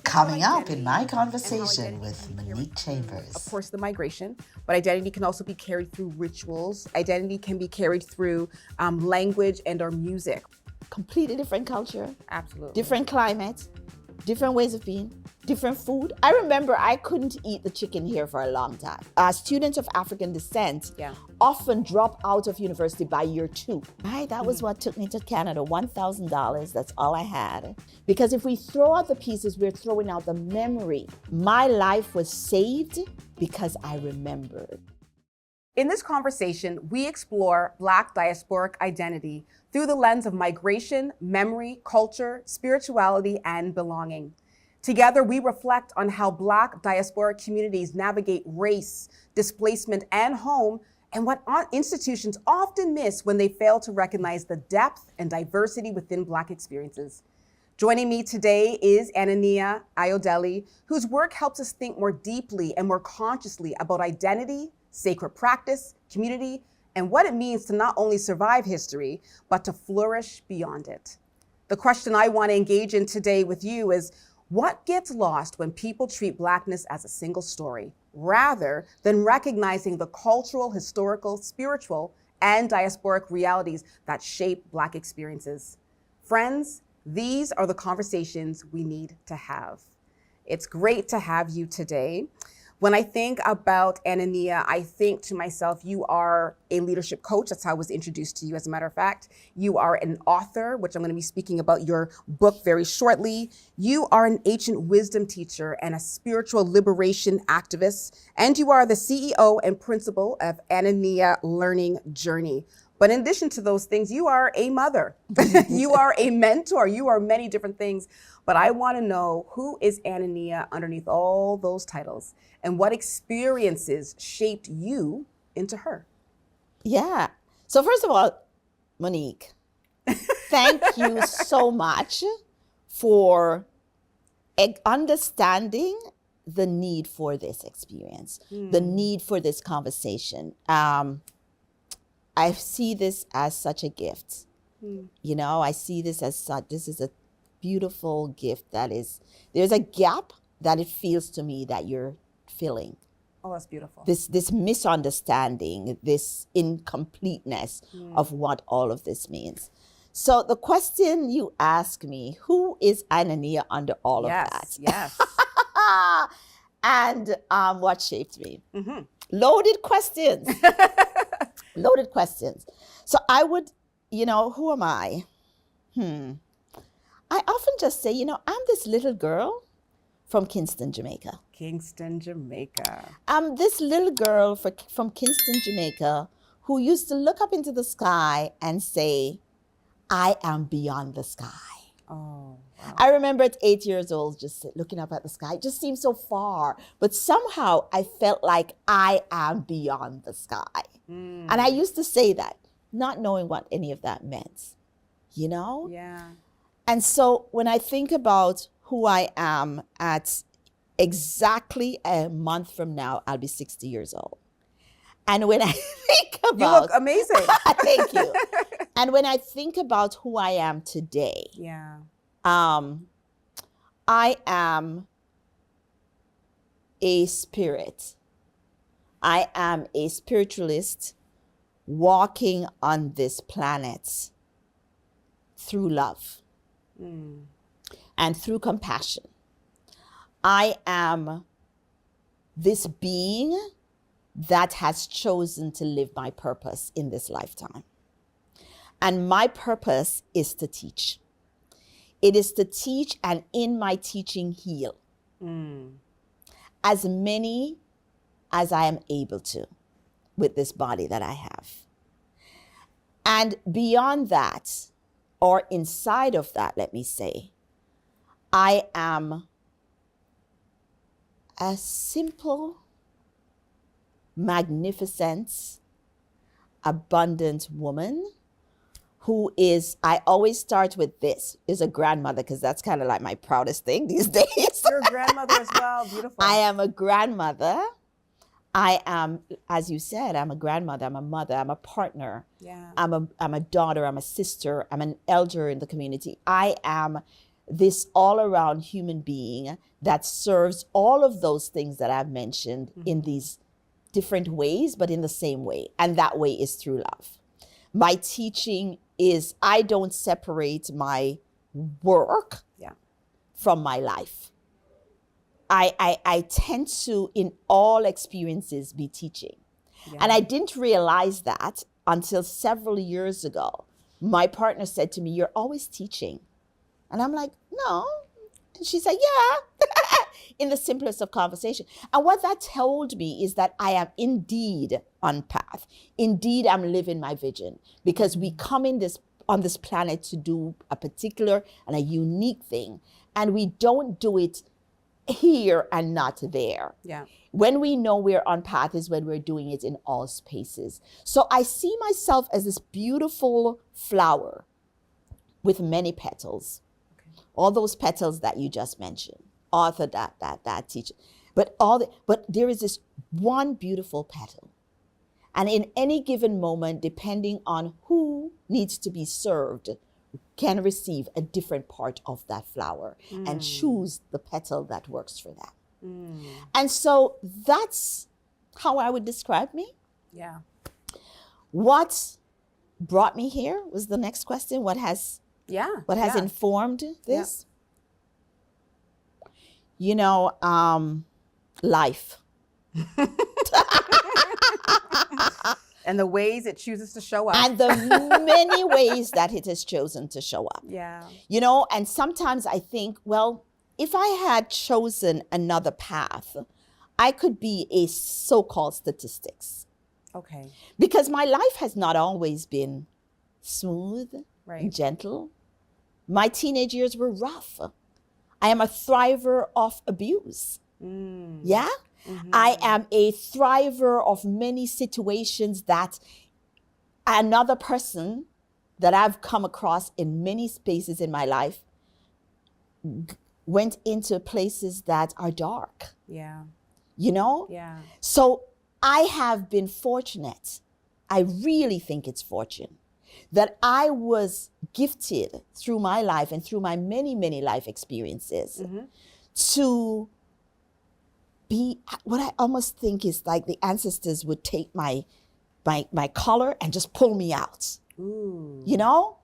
Coming up in my conversation with Monique Of Chambers. course, the migration, but identity can also be carried through rituals. Identity can be carried through language and our music. Completely different culture, Absolutely. different climate, different ways of being, different food. I remember I couldn't eat the chicken here for a long time. Students of African descent often drop out of university by year 2. Right, that was what took me to Canada, $1,000, that's all I had. Because if we throw out the pieces, we're throwing out the memory. My life was saved because I remembered. In this conversation, we explore Black diasporic identity through the lens of migration, memory, culture, spirituality, and belonging. Together, we reflect on how Black diasporic communities navigate race, displacement, and home, and what institutions often miss when they fail to recognize the depth and diversity within Black experiences. Joining me today is Aina-Nia Ayodele, whose work helps us think more deeply and more consciously about identity, sacred practice, community, and what it means to not only survive history, but to flourish beyond it. The question I want to engage in today with you is, what gets lost when people treat Blackness as a single story, rather than recognizing the cultural, historical, spiritual, and diasporic realities that shape Black experiences? Friends, these are the conversations we need to have. It's great to have you today. When I think about Aina-Nia, I think to myself, you are a leadership coach. That's how I was introduced to you, as a matter of fact. You are an author, which I'm going to be speaking about your book very shortly. You are an ancient wisdom teacher and a spiritual liberation activist. And you are the CEO and principal of Aina-Nia Learning Journey. But in addition to those things, you are a mother. You are a mentor. You are many different things. But I want to know, who is Aina-Nia underneath all those titles, and what experiences shaped you into her? Yeah. So first of all, Monique, thank you so much for understanding the need for this experience, the need for this conversation. I see this as such a gift. You know, I see this as such, this is a beautiful gift there's a gap that it feels to me that you're filling. Oh, that's beautiful. This misunderstanding, this incompleteness of what all of this means. So the question you ask me, who is Aina-Nia under all of that? Yes. And what shaped me? Loaded questions. Loaded questions. So I would, who am I? I often just say, I'm this little girl from Kingston, Jamaica. Kingston, Jamaica. I'm this little girl from Kingston, Jamaica, who used to look up into the sky and say, I am beyond the sky. Oh, wow. I remember at 8 years old, just looking up at the sky. It just seemed so far. But somehow I felt like I am beyond the sky. And I used to say that, not knowing what any of that meant, Yeah. And so when I think about who I am at exactly a month from now, I'll be 60 years old. And when I think about... You look amazing. Thank you. And when I think about who I am today, I am a spirit. I am a spiritualist walking on this planet through love and through compassion. I am this being that has chosen to live my purpose in this lifetime. And my purpose is to teach. It is to teach, and in my teaching, heal. As many as I am able to with this body that I have. And beyond that, or inside of that, let me say, I am a simple, magnificent, abundant woman who is, I always start with this, is a grandmother, because that's kind of like my proudest thing these days. You're a grandmother as well. Beautiful. I am a grandmother. I am, as you said, I'm a grandmother, I'm a mother, I'm a partner. Yeah. I'm a daughter, I'm a sister, I'm an elder in the community. I am this all-around human being that serves all of those things that I've mentioned in these different ways, but in the same way. And that way is through love. My teaching is I don't separate my work from my life. I tend to, in all experiences, be teaching. Yeah. And I didn't realize that until several years ago. My partner said to me, "You're always teaching." And I'm like, "No." And she said, "Yeah," in the simplest of conversation. And what that told me is that I am indeed on path. Indeed, I'm living my vision, because we come on this planet to do a particular and a unique thing. And we don't do it here and not there. Yeah. When we know we're on path is when we're doing it in all spaces. So I see myself as this beautiful flower with many petals. Okay. All those petals that you just mentioned. Author, that teacher. But there is this one beautiful petal. And in any given moment, depending on who needs to be served, can receive a different part of that flower and choose the petal that works for that. And so that's how I would describe me. Yeah. What brought me here was the next question. What has informed this? Yeah. You know, life. And the ways it chooses to show up. And the many ways that it has chosen to show up. Yeah. You know, and sometimes I think, well, if I had chosen another path, I could be a so-called statistics. Okay. Because my life has not always been smooth and gentle. My teenage years were rough. I am a thriver of abuse. Yeah? Mm-hmm. I am a thriver of many situations that another person that I've come across in many spaces in my life went into places that are dark. Yeah. You know? Yeah. So I have been fortunate. I really think it's fortune that I was gifted through my life and through my many, many life experiences to be what I almost think is like the ancestors would take my collar and just pull me out. Ooh. You know?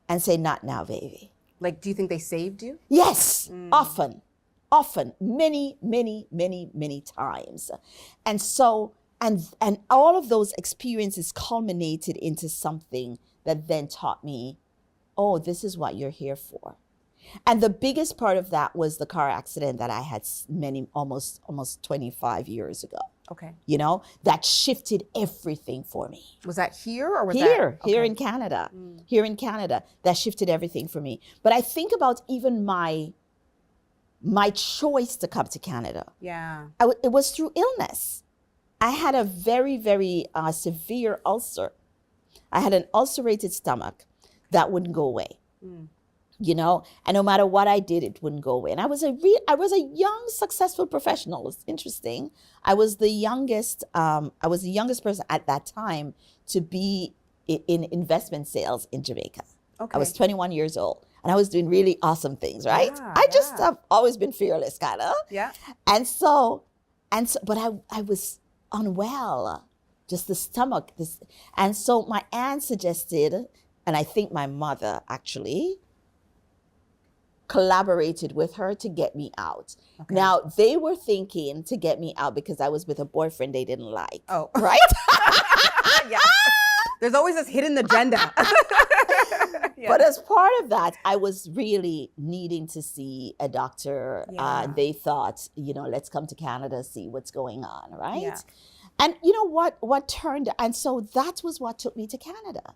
And say, "Not now, baby." Like, do you think they saved you? Yes, often, many, many, many, many times. And so, and all of those experiences culminated into something that then taught me, oh, this is what you're here for. And the biggest part of that was the car accident that I had almost 25 years ago. Okay. You know, that shifted everything for me. Was that here or was here in Canada? Here in Canada, that shifted everything for me. But I think about even my choice to come to Canada. Yeah. It was through illness. I had a very, very severe ulcer. I had an ulcerated stomach that wouldn't go away. You know, and no matter what I did, it wouldn't go away. And I was a young, successful professional. It's interesting. I was the youngest person at that time to be in investment sales in Jamaica. Okay. I was 21 years old and I was doing really awesome things, right? Yeah, I just have always been fearless, kind of. Yeah. And so, but I was unwell, just the stomach. And so my aunt suggested, and I think my mother actually collaborated with her to get me out. Okay. Now, they were thinking to get me out because I was with a boyfriend they didn't like. Oh. Right? Yeah. There's always this hidden agenda. Yeah. But as part of that, I was really needing to see a doctor. Yeah. They thought, you know, let's come to Canada, see what's going on, right? Yeah. And you know what turned, and so that was what took me to Canada,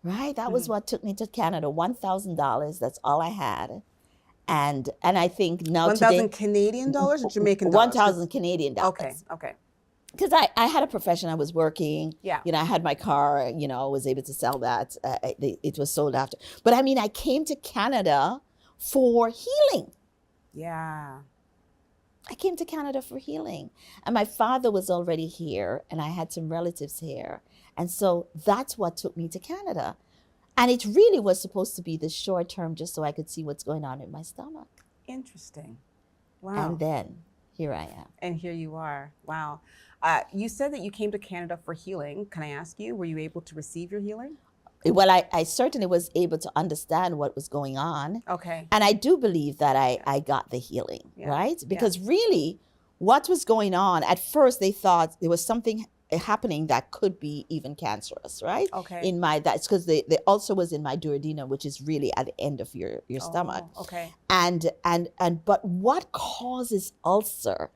right? That was what took me to Canada. $1,000, that's all I had. And I think now 1,000 Canadian dollars or Jamaican dollars? 1,000 Canadian dollars. Okay. Because I had a profession, I was working, you know, I had my car, you know, I was able to sell that. It was sold after. But I mean, I came to Canada for healing. Yeah. I came to Canada for healing. And my father was already here and I had some relatives here. And so that's what took me to Canada. And it really was supposed to be the short term just so I could see what's going on in my stomach. Interesting. Wow. And then here I am. And here you are. Wow. You said that you came to Canada for healing. Can I ask you, were you able to receive your healing? Well, I certainly was able to understand what was going on. Okay. And I do believe that I got the healing, right? Because really, what was going on, at first they thought there was something happening that could be even cancerous, right? Okay. That's because the ulcer was in my duodenum, which is really at the end of your stomach. Okay. But what causes ulcer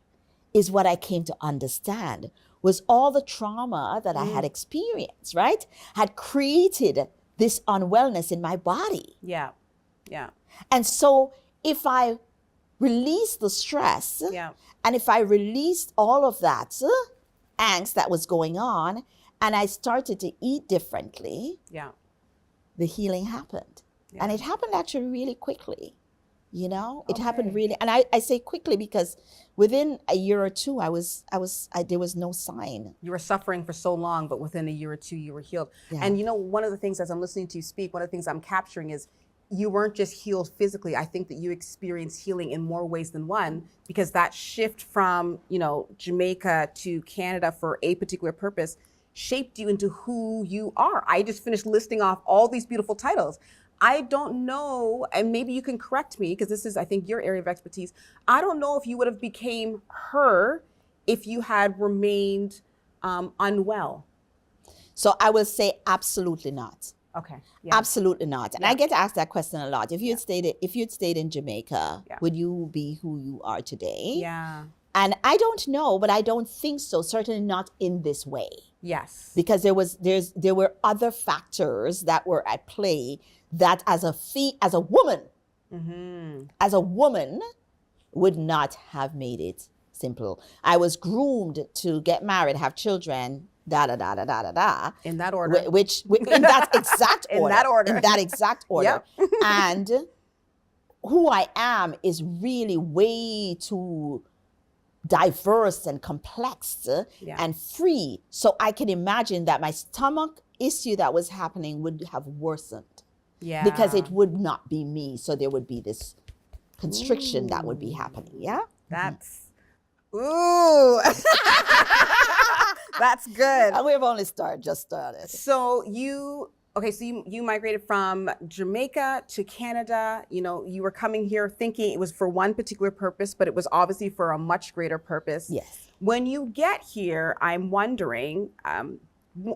is what I came to understand was all the trauma that I had experienced, right? Had created this unwellness in my body. Yeah. Yeah. And so if I release the stress, and if I released all of that angst that was going on, and I started to eat differently, the healing happened. Yeah. And it happened actually really quickly. You know, it happened really, and I say quickly because within a year or two, there was no sign. You were suffering for so long, but within a year or two, you were healed. Yeah. And you know, one of the things as I'm listening to you speak, one of the things I'm capturing is you weren't just healed physically. I think that you experienced healing in more ways than one, because that shift from, you know, Jamaica to Canada for a particular purpose shaped you into who you are. I just finished listing off all these beautiful titles. I don't know, and maybe you can correct me, because this is, I think, your area of expertise. I don't know if you would have became her if you had remained unwell. So I will say absolutely not. Okay. Yeah. Absolutely not. And I get asked that question a lot. If you'd stayed in Jamaica, would you be who you are today? Yeah. And I don't know, but I don't think so. Certainly not in this way. Yes. Because there were other factors that were at play that as a woman would not have made it simple. I was groomed to get married, have children, da da da da da da da. In that order. Which in that exact order. In that order. In that exact order. Yep. And who I am is really way too diverse and complex and free. So I can imagine that my stomach issue that was happening would have worsened. Yeah. Because it would not be me. So there would be this constriction that would be happening. Yeah. That's, ooh. That's good. And we've only just started. So you migrated from Jamaica to Canada. You know, you were coming here thinking it was for one particular purpose, but it was obviously for a much greater purpose. Yes. When you get here, I'm wondering,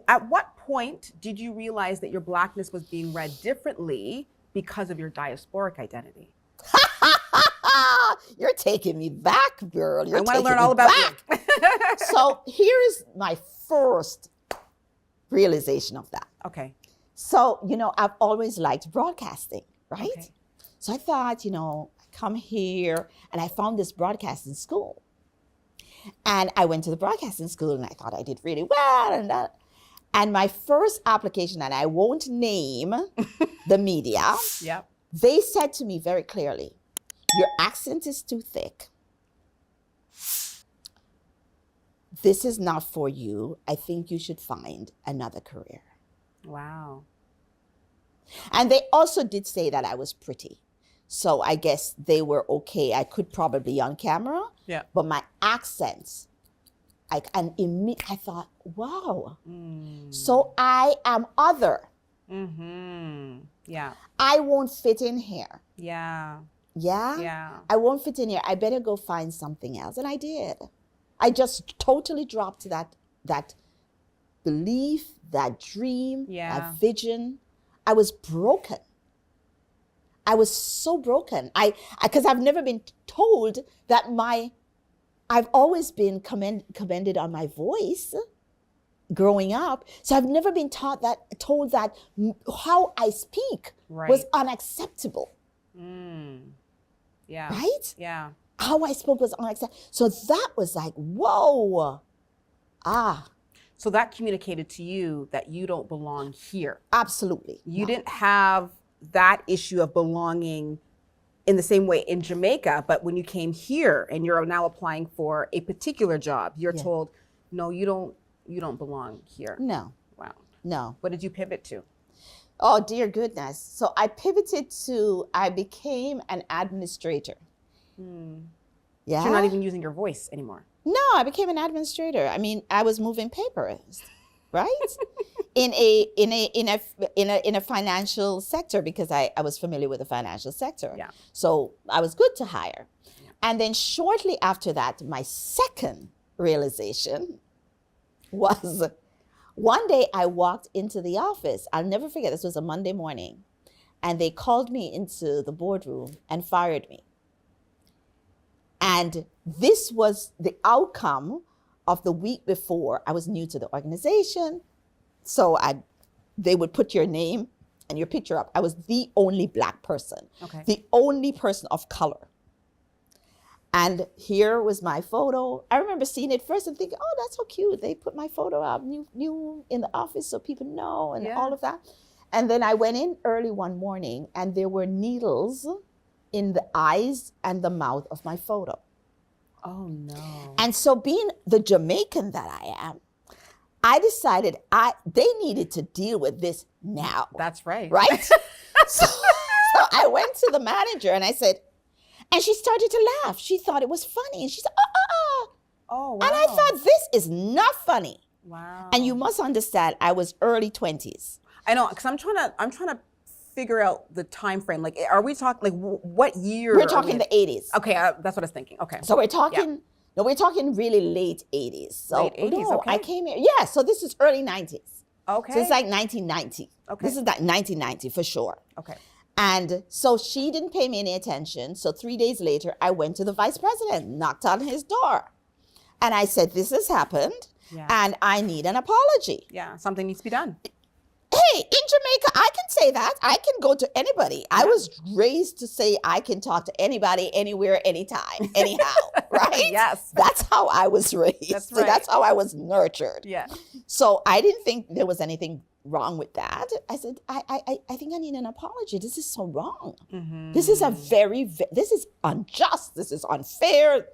at what point did you realize that your Blackness was being read differently because of your diasporic identity? You're taking me back, girl. I want to learn all about you. So here's my first realization of that. Okay. So, you know, I've always liked broadcasting, right? Okay. So I thought, you know, I come here and I found this broadcasting school. And I went to the broadcasting school and I thought I did really well. And my first application, and I won't name the media, they said to me very clearly, your accent is too thick. This is not for you. I think you should find another career. Wow. And they also did say that I was pretty. So I guess they were okay. I could probably on camera. Yeah. But my accents, I thought, wow. So I am other. Mm-hmm. Yeah. I won't fit in here. Yeah. Yeah? Yeah. I won't fit in here. I better go find something else. And I did. I just totally dropped that belief, that dream, that vision. I was broken. I was so broken. Because I've never been told that I've always been commended on my voice growing up. So I've never been told that how I speak was unacceptable. Yeah. Right? Yeah. How I spoke was unacceptable. So that was like, whoa. So that communicated to you that you don't belong here. Absolutely. You didn't have that issue of belonging in the same way in Jamaica, but when you came here and you're now applying for a particular job, you're told, no, you don't belong here. No. Wow. No. What did you pivot to? Oh, dear goodness. So I became an administrator. Yeah. So you're not even using your voice anymore. No, I became an administrator. I mean, I was moving papers, right? in a financial sector, because I was familiar with the financial sector. Yeah. So I was good to hire. Yeah. And then shortly after that, my second realization was one day I walked into the office. I'll never forget, this was a Monday morning, and they called me into the boardroom and fired me. And this was the outcome of the week before. I was new to the organization. So they would put your name and your picture up. I was the only Black person, the only person of color. And here was my photo. I remember seeing it first and thinking, oh, that's so cute. They put my photo up, new in the office so people know and all of that. And then I went in early one morning and there were needles in the eyes and the mouth of my photo. Oh, no. And so being the Jamaican that I am, I decided they needed to deal with this now. That's right. Right? so I went to the manager and I said, and she started to laugh. She thought it was funny. And she said, Oh, wow. And I thought, this is not funny. Wow. And you must understand, I was early 20s. I know, because I'm trying to figure out the time frame. Like, are we talking, like, what year? We're talking the 80s. Okay, that's what I was thinking. Okay. So we're talking, no, we're talking really late 80s. So late 80s, okay. I came here, so this is early 90s. Okay. So it's like 1990. Okay. This is like 1990 for sure. Okay. And so she didn't pay me any attention. So 3 days later, I went to the vice president, knocked on his door. And I said, this has happened and I need an apology. Yeah, something needs to be done. Hey, in Jamaica, I can say that. I can go to anybody. I was raised to say I can talk to anybody, anywhere, anytime, anyhow, right? Yes. That's how I was raised. That's right. So that's how I was nurtured. Yeah. So I didn't think there was anything wrong with that. I said, I think I need an apology. This is so wrong. Mm-hmm. This is this is unjust. This is unfair.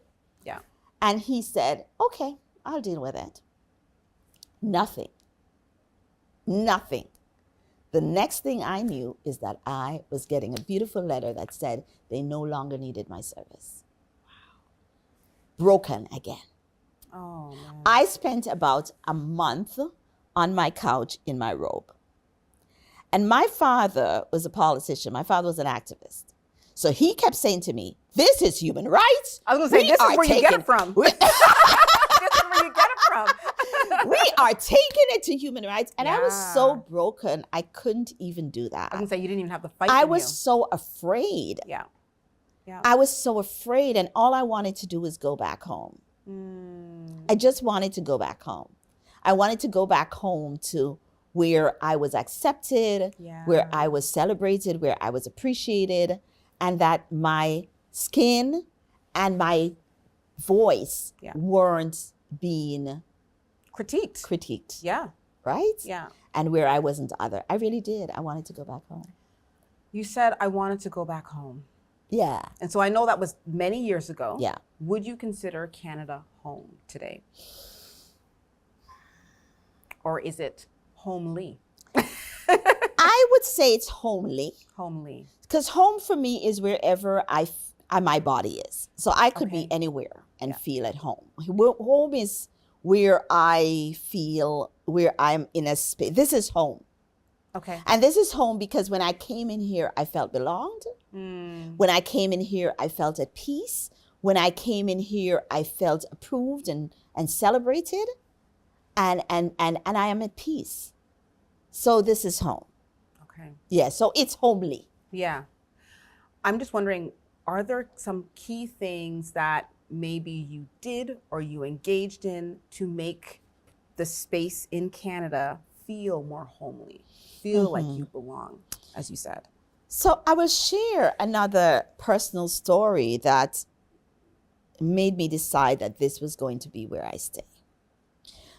Yeah. And he said, okay, I'll deal with it. Nothing. The next thing I knew is that I was getting a beautiful letter that said they no longer needed my service. Wow. Broken again. Oh, man. I spent about a month on my couch in my robe. And my father was a politician. My father was an activist. So he kept saying to me, this is human rights. I was going to say, this is where you get it from. This is where you get it from. We are taking it to human rights. And I was so broken, I couldn't even do that. I was going to say, you didn't even have the fight. I was so afraid. Yeah. I was so afraid. And all I wanted to do was go back home. I just wanted to go back home. I wanted to go back home to where I was accepted, where I was celebrated, where I was appreciated, and that my skin and my voice weren't being critiqued. Yeah. Right? Yeah. And where I wasn't other. I really did. I wanted to go back home. You said I wanted to go back home. Yeah. And so I know that was many years ago. Yeah. Would you consider Canada home today? Or is it homely? I would say it's homely. Homely. Because home for me is wherever my body is. So I could be anywhere and feel at home. Home is where I feel, where I'm in a space. This is home. Okay. And this is home because when I came in here, I felt belonged. When I came in here, I felt at peace. When I came in here, I felt approved and celebrated. And I am at peace. So this is home. Okay. Yeah, so it's homely. Yeah. I'm just wondering, are there some key things that maybe you did or you engaged in to make the space in Canada feel more homely, feel like you belong, as you said? So I will share another personal story that made me decide that this was going to be where I stay.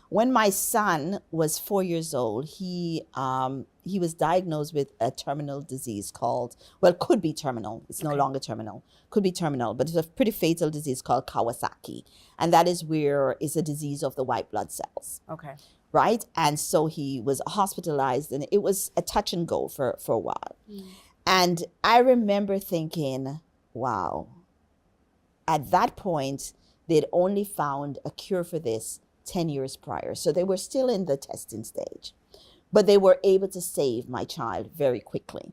When my son was 4 years old, he was diagnosed with a terminal disease could be terminal. It's no longer terminal. Could be terminal, but it's a pretty fatal disease called Kawasaki. And that is where it's a disease of the white blood cells. Okay. right? And so he was hospitalized, and it was a touch and go for a while. And I remember thinking, wow, at that point, they'd only found a cure for this 10 years prior. So they were still in the testing stage, but they were able to save my child very quickly.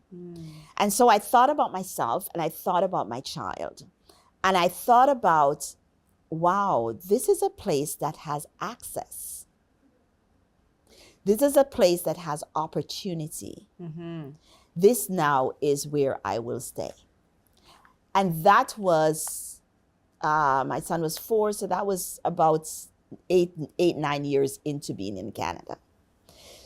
And so I thought about myself, and I thought about my child, and I thought about, wow, this is a place that has access. This is a place that has opportunity. This now is where I will stay. And that was, my son was 4, so that was about 9 years into being in Canada.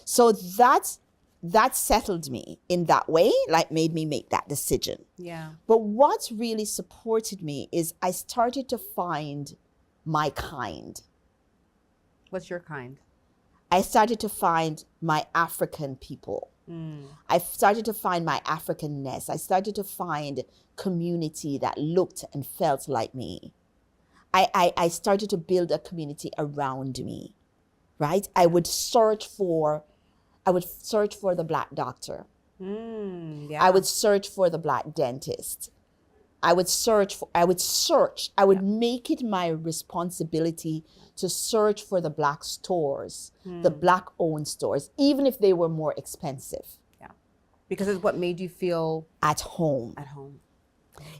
So that settled me in that way, like made me make that decision. Yeah. But what really supported me is I started to find my kind. What's your kind? I started to find my African people. I started to find my Africanness. I started to find community that looked and felt like me. I started to build a community around me, right? I would search for the Black doctor. Yeah. I would search for the Black dentist. I would make it my responsibility to search for the Black stores, the Black owned stores, even if they were more expensive. Yeah. Because it's what made you feel at home. At home.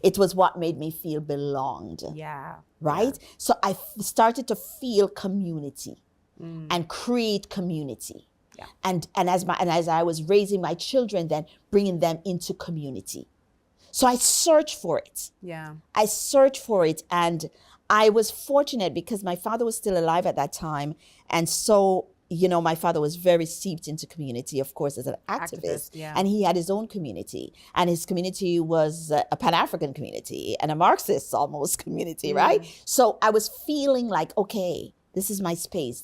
It was what made me feel belonged. Yeah. Right? Yeah. So I started to feel community and create community. Yeah. And as I was raising my children, then bringing them into community. So I searched for it. Yeah. I searched for it, and I was fortunate because my father was still alive at that time. And so, my father was very steeped into community, of course, as an activist. Yeah. And he had his own community. And his community was a Pan-African community and a Marxist almost community, right? So I was feeling like, okay, this is my space.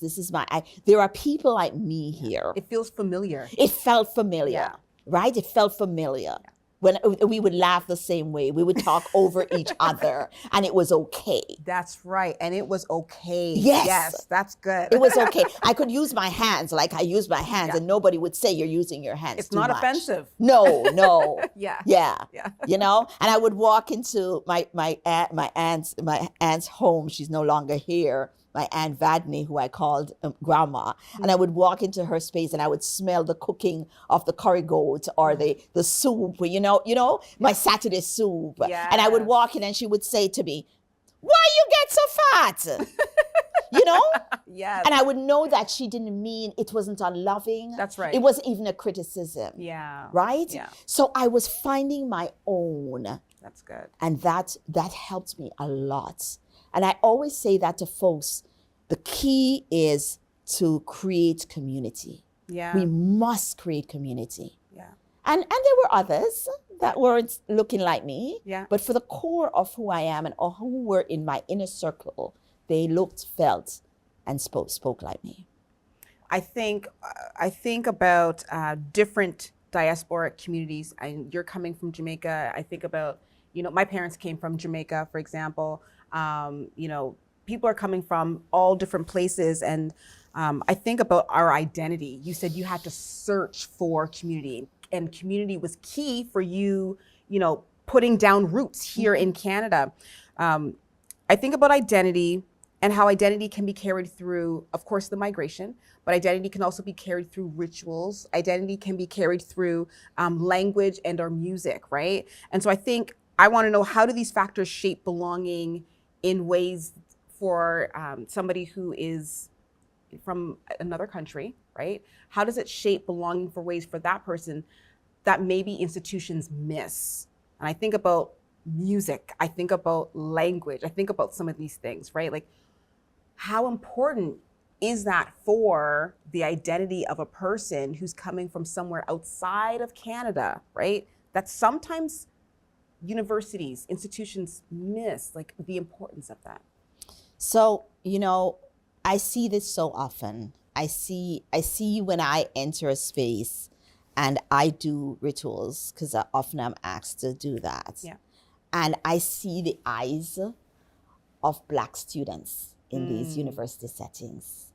There are people like me here. It feels familiar. It felt familiar, right? It felt familiar. Yeah. When we would laugh the same way, we would talk over each other, and it was okay. That's right, and it was okay. Yes, that's good. It was okay. I could use my hands like I use my hands, and nobody would say you're using your hands. It's too not much. offensive. No. Yeah. And I would walk into my aunt's home. She's no longer here. My Aunt Vadney, who I called Grandma, and I would walk into her space and I would smell the cooking of the curry goat or the soup, my Saturday soup. Yes. And I would walk in and she would say to me, "Why you get so fat?" Yes. And I would know that she didn't mean, it wasn't unloving. That's right. It wasn't even a criticism. Yeah. Right? Yeah. So I was finding my own. That's good. And that helped me a lot. And I always say that to folks, the key is to create community. Yeah. We must create community. Yeah. And there were others that weren't looking like me. Yeah. But for the core of who I am and who were in my inner circle, they looked, felt, and spoke like me. I think about different diasporic communities. You're coming from Jamaica. I think about, my parents came from Jamaica, for example. People are coming from all different places. And I think about our identity. You said you had to search for community, and community was key for you, putting down roots here in Canada. I think about identity and how identity can be carried through, of course, the migration, but identity can also be carried through rituals. Identity can be carried through language and our music, right? And so I want to know, how do these factors shape belonging in ways for somebody who is from another country, right? How does it shape belonging for ways for that person that maybe institutions miss? And I think about music, I think about language, I think about some of these things, right? Like, how important is that for the identity of a person who's coming from somewhere outside of Canada, right? That sometimes universities, institutions miss, like, the importance of that. So, I see this so often. I see when I enter a space and I do rituals, because often I'm asked to do that. Yeah. And I see the eyes of Black students in these university settings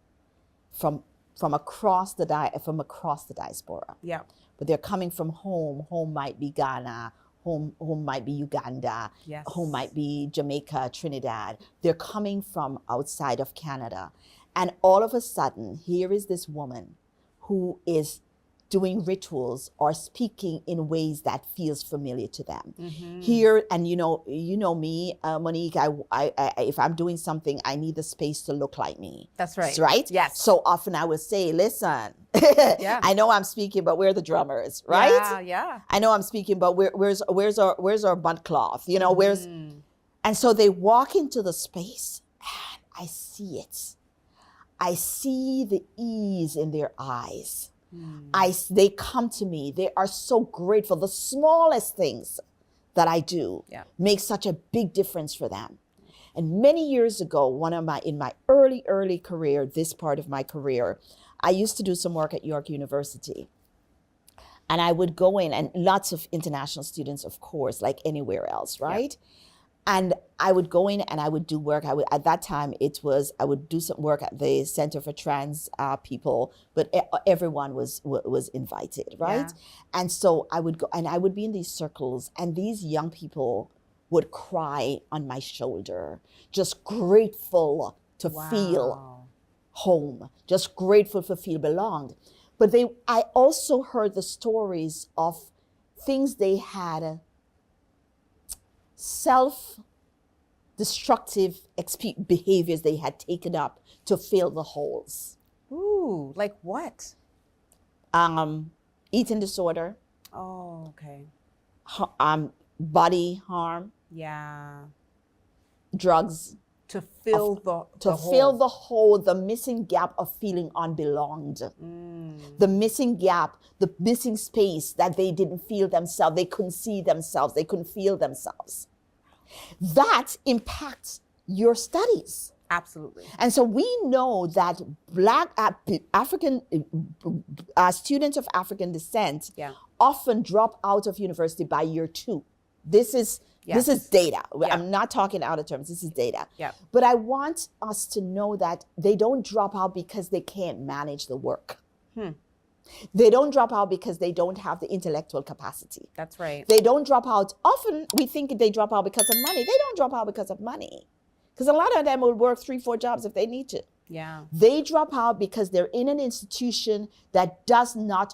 from from across the diaspora. Yeah. But they're coming from home. Home might be Ghana. Home might be Uganda. Yes. Home might be Jamaica, Trinidad. They're coming from outside of Canada. And all of a sudden, here is this woman who is doing rituals or speaking in ways that feels familiar to them. Here, and you know me, Monique, I if I'm doing something, I need the space to look like me. That's right. Right? Yes. So often I would say, listen, Yeah. I know I'm speaking, but where are the drummers, right? Yeah, yeah. I know I'm speaking, but where's our butt cloth? You know, where's, and so they walk into the space and I see it. I see the ease in their eyes. They come to me. They are so grateful. The smallest things that I do make such a big difference for them. And many years ago, in my early career, this part of my career, I used to do some work at York University. And I would go in, and lots of international students, of course, like anywhere else, right? And I would go in and I would do work. At that time, I would do some work at the Center for Trans People, but everyone was invited, right? Yeah. And so I would go and I would be in these circles, and these young people would cry on my shoulder, just grateful to feel home, just grateful to feel belonged. But I also heard the stories of things they had self-destructive behaviors they had taken up to fill the holes. Ooh, like what? Eating disorder. Oh, okay. Body harm. Yeah. Drugs. To fill the fill the hole, the missing gap of feeling unbelonged. The missing gap, the missing space that they didn't feel themselves. They couldn't see themselves. They couldn't feel themselves. That impacts your studies. Absolutely. And so we know that Black African students of African descent often drop out of university by year 2. This is data. I'm not talking out of terms. This is data. But I want us to know that they don't drop out because they can't manage the work. They don't drop out because they don't have the intellectual capacity. That's right. They don't drop out. Often we think they drop out because of money. They don't drop out because of money. Because a lot of them will work 3-4 jobs if they need to. Yeah. They drop out because they're in an institution that does not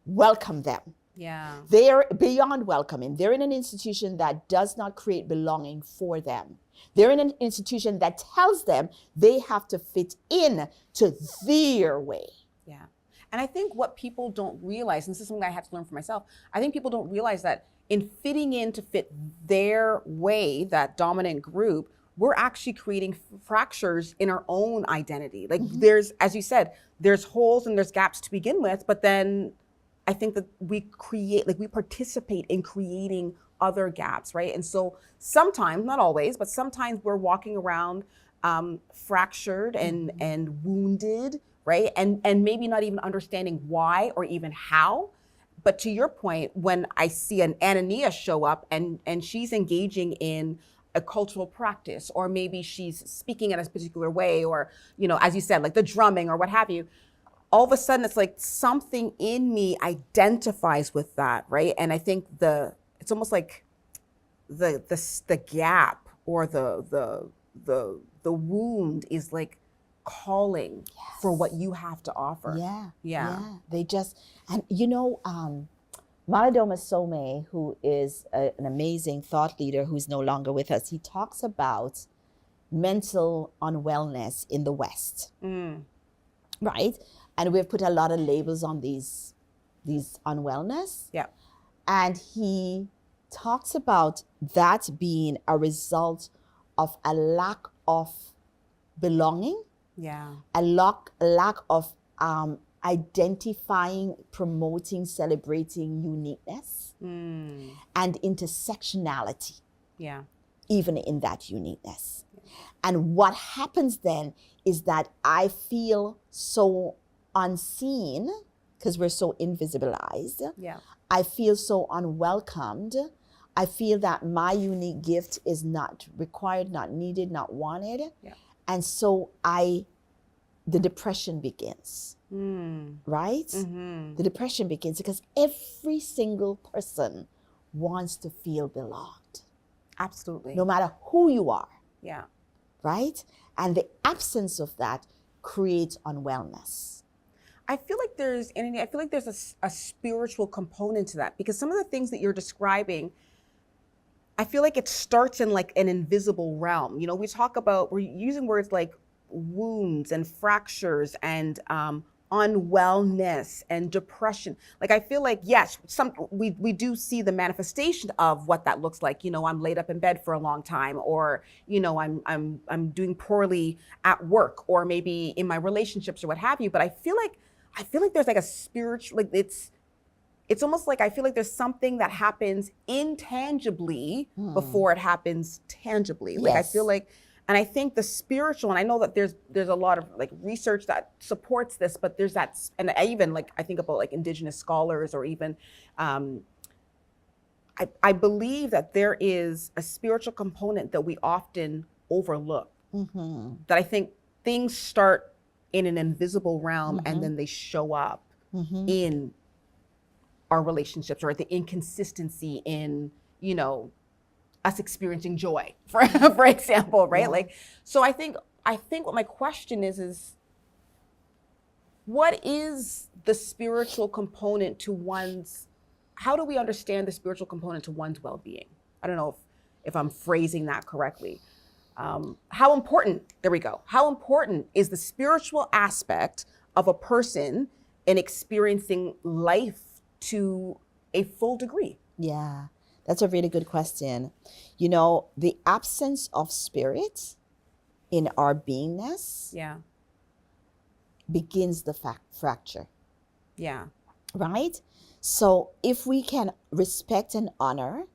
welcome them. Yeah. They're beyond welcoming. They're in an institution that does not create belonging for them. They're in an institution that tells them they have to fit in to their way. Yeah. And I think what people don't realize, and this is something I had to learn for myself, I think people don't realize that in fitting in to fit their way, that dominant group, we're actually creating fractures in our own identity. Like there's, as you said, there's holes and there's gaps to begin with, but then I think that we participate in creating other gaps, right? And so sometimes, not always, but sometimes we're walking around fractured and wounded, right? And maybe not even understanding why or even how. But to your point, when I see an Aina-Nia show up and she's engaging in a cultural practice, or maybe she's speaking in a particular way, or, you know, as you said, like the drumming or what have you, all of a sudden it's like something in me identifies with that, right? And I think it's almost like the gap or the wound is like calling for what you have to offer. Yeah. They just, and you know, Malidoma Some, who is an amazing thought leader who's no longer with us, he talks about mental unwellness in the West, right? And we've put a lot of labels on these unwellness. Yeah. And he talks about that being a result of a lack of belonging, a lack of identifying, promoting, celebrating uniqueness and intersectionality, even in that uniqueness. And what happens then is that I feel so unseen because we're so invisibilized. I feel so unwelcomed. I feel that my unique gift is not required, not needed, not wanted. And so I the depression begins, right? The depression begins because every single person wants to feel belonged. Absolutely. No matter who you are. Yeah. Right? And the absence of that creates unwellness. I feel like there's a spiritual component to that, because some of the things that you're describing, I feel like it starts in like an invisible realm. You know, we're using words like wounds and fractures and unwellness and depression. Like, I feel like, yes, we do see the manifestation of what that looks like. You know, I'm laid up in bed for a long time, or, you know, I'm doing poorly at work, or maybe in my relationships or what have you. But I feel like there's like a spiritual, like it's almost like I feel like there's something that happens intangibly before it happens tangibly. Like, Yes. I feel like, and I think the spiritual, and I know that there's a lot of like research that supports this, but there's that, and I even like, I think about like indigenous scholars, or even, I believe that there is a spiritual component that we often overlook. That I think things start in an invisible realm and then they show up in our relationships, or the inconsistency in, you know, us experiencing joy, for example, right? Yeah. Like, so I think what my question is what is the spiritual component to how do we understand the spiritual component to one's well-being? I don't know if I'm phrasing that correctly. How important is the spiritual aspect of a person in experiencing life to a full degree? Yeah, that's a really good question. You know, the absence of spirit in our beingness begins the fracture. Yeah. Right? So if we can respect and honor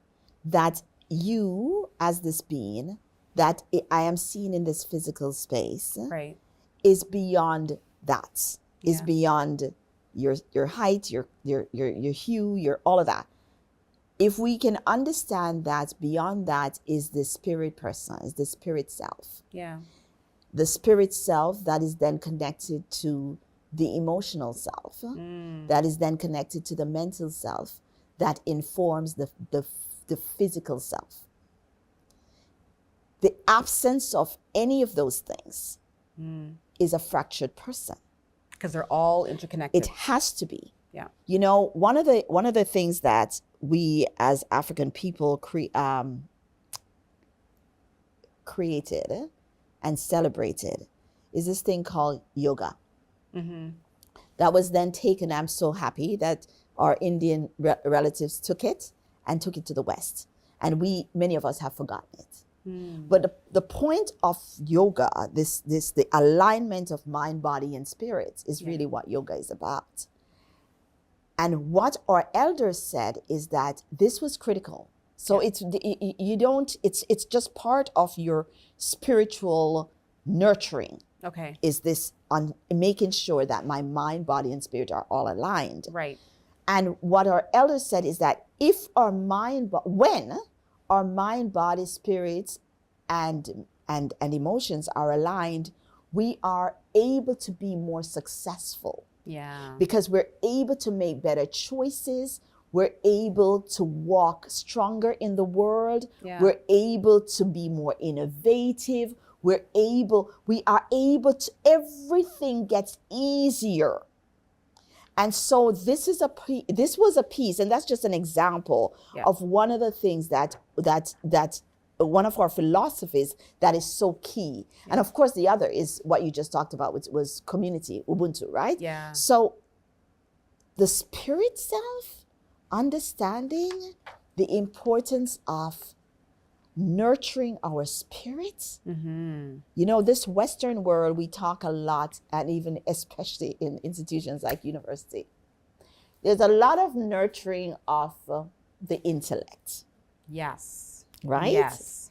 that you as this being that I am seen in this physical space, Right. is beyond that. Is Yeah. beyond your height, your hue, your all of that. If we can understand that beyond that is the spirit person, is the spirit self. Yeah. The spirit self that is then connected to the emotional self, that is then connected to the mental self, that informs the physical self. The absence of any of those things is a fractured person. Because they're all interconnected. It has to be. Yeah. You know, one of the things that we as African people created and celebrated is this thing called yoga. That was then taken. I'm so happy that our Indian relatives took it to the West, and many of us have forgotten it. But the point of yoga, the alignment of mind, body, and spirit is really what yoga is about. And what our elders said is that this was critical. So it's just part of your spiritual nurturing. Okay. Is this on making sure that my mind, body, and spirit are all aligned. Right. And what our elders said is that when our mind, body, spirits, and emotions are aligned, we are able to be more successful. Yeah. Because we're able to make better choices. We're able to walk stronger in the world. Yeah. We're able to be more innovative. We are able to, everything gets easier. And so this was a piece, and that's just an example of one of the things that one of our philosophies that is so key. And of course, the other is what you just talked about, which was community, Ubuntu, right? Yeah. So the spirit self, understanding the importance of nurturing our spirits. You know, this Western world, we talk a lot, and even especially in institutions like university, there's a lot of nurturing of the intellect. Yes. Right? Yes.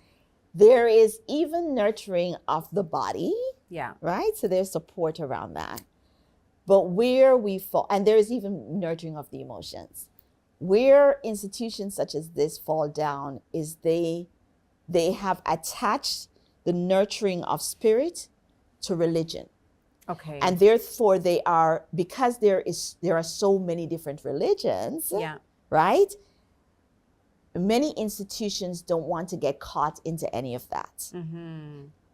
There is even nurturing of the body. Yeah. Right? So there's support around that. But where we fall, and there's even nurturing of the emotions. Where institutions such as this fall down is they have attached the nurturing of spirit to religion. Okay. And therefore they are, because there are so many different religions, Yeah. right? Many institutions don't want to get caught into any of that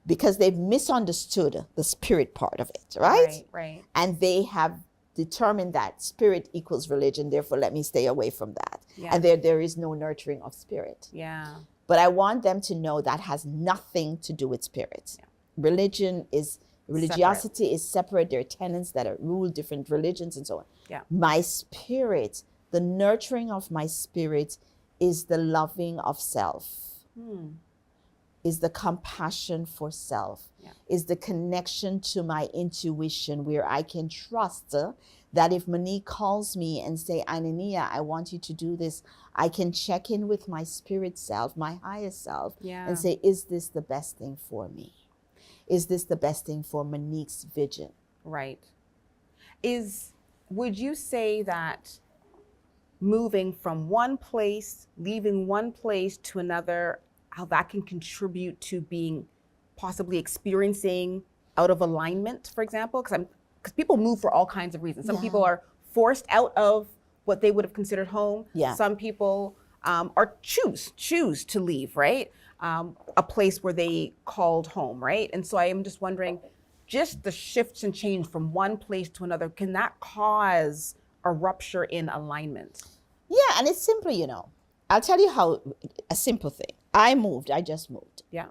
because they've misunderstood the spirit part of it, right? Right. And they have determined that spirit equals religion, therefore let me stay away from that. Yeah. And there is no nurturing of spirit. Yeah. But I want them to know that has nothing to do with spirit. Yeah. Religiosity is separate. There are tenets that rule different religions and so on. Yeah. My spirit, the nurturing of my spirit is the loving of self, is the compassion for self, is the connection to my intuition where I can trust that if Monique calls me and say, Aina-Nia, I want you to do this, I can check in with my spirit self, my higher self, and say, is this the best thing for me? Is this the best thing for Monique's vision? Right. Would you say that moving from one place, leaving one place to another, how that can contribute to being possibly experiencing out of alignment, for example? Because people move for all kinds of reasons. Some people are forced out of what they would have considered home. Yeah. Some people are choose to leave, right? A place where they called home, right? And so I am just wondering, just the shifts and change from one place to another, can that cause a rupture in alignment? Yeah, and it's simple, I'll tell you how, a simple thing. I just moved. Yeah.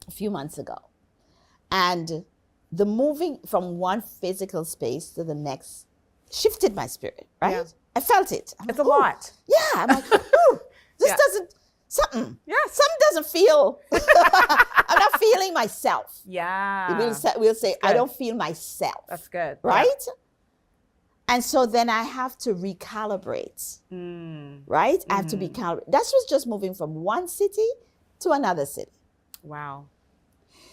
A few months ago. And the moving from one physical space to the next shifted my spirit, right? Yeah. I felt it. It's a lot. Yeah, I'm like, ooh, this something doesn't feel, I'm not feeling myself. Yeah. We'll say, I don't feel myself. That's good. Right? Yeah. And so then I have to recalibrate, right? I have to recalibrate. That was just moving from one city to another city. Wow.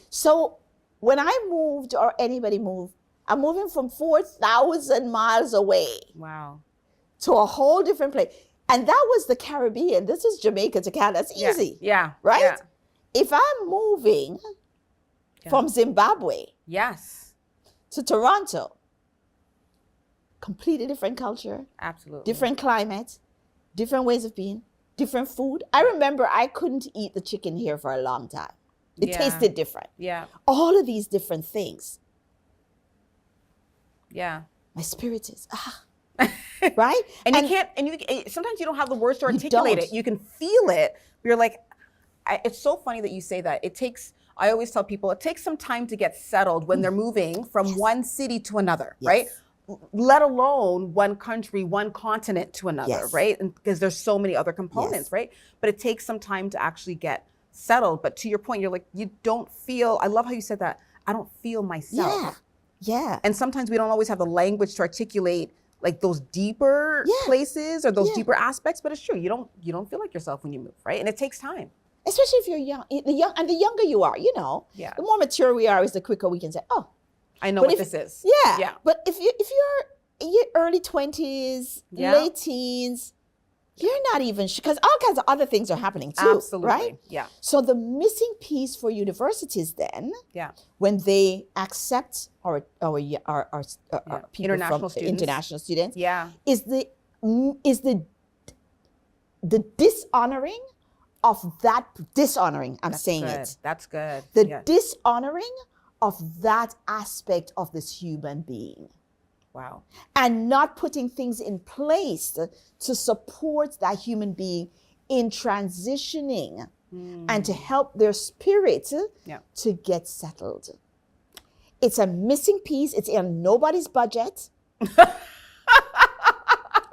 So when I moved, or anybody moved, I'm moving from 4,000 miles away. Wow. To a whole different place. And that was the Caribbean. This is Jamaica to Canada. That's easy. Yeah. Right? Yeah. If I'm moving from Zimbabwe to Toronto, completely different culture. Absolutely. Different climate, different ways of being, different food. I remember I couldn't eat the chicken here for a long time. It tasted different. Yeah. All of these different things. Yeah. My spirit is, right? And you can't, sometimes you don't have the words to articulate it. You can feel it. You're like, it's so funny that you say that. I always tell people, it takes some time to get settled when they're moving from one city to another, right? Let alone one country, one continent to another, right? And because there's so many other components, right? But it takes some time to actually get settled. But to your point, you're like, you don't feel, I love how you said that, I don't feel myself. Yeah. And sometimes we don't always have the language to articulate like those deeper places or those deeper aspects, but it's true. You don't feel like yourself when you move, right? And it takes time. Especially if you're young, and the younger you are, the more mature we are, is the quicker we can say, oh, I know what this is. Yeah. But if you're in your early 20s, late teens, you're not even sure, because all kinds of other things are happening too. Absolutely. Right? Yeah. So the missing piece for universities then, when they accept our people international students, is the dishonoring of that dishonoring. I'm saying it. That's good. The dishonoring of that aspect of this human being. Wow. And not putting things in place to support that human being in transitioning and to help their spirit to get settled. It's a missing piece. It's in nobody's budget.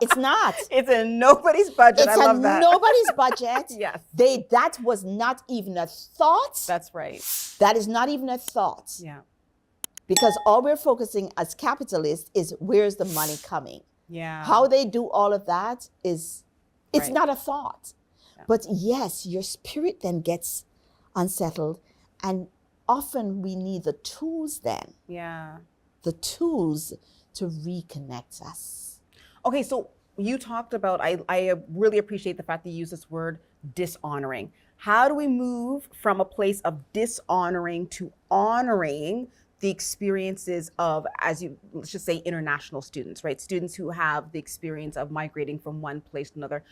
It's not. It's in nobody's budget. I love that. It's in nobody's budget. Yes. That was not even a thought. That's right. That is not even a thought. Yeah. Because all we're focusing as capitalists is where's the money coming. Yeah. How they do all of that it's not a thought. Yeah. But yes, your spirit then gets unsettled. And often we need the tools then. Yeah. The tools to reconnect us. Okay, so you talked about, I really appreciate the fact that you use this word dishonoring. How do we move from a place of dishonoring to honoring the experiences of, let's just say international students, right? Students who have the experience of migrating from one place to another.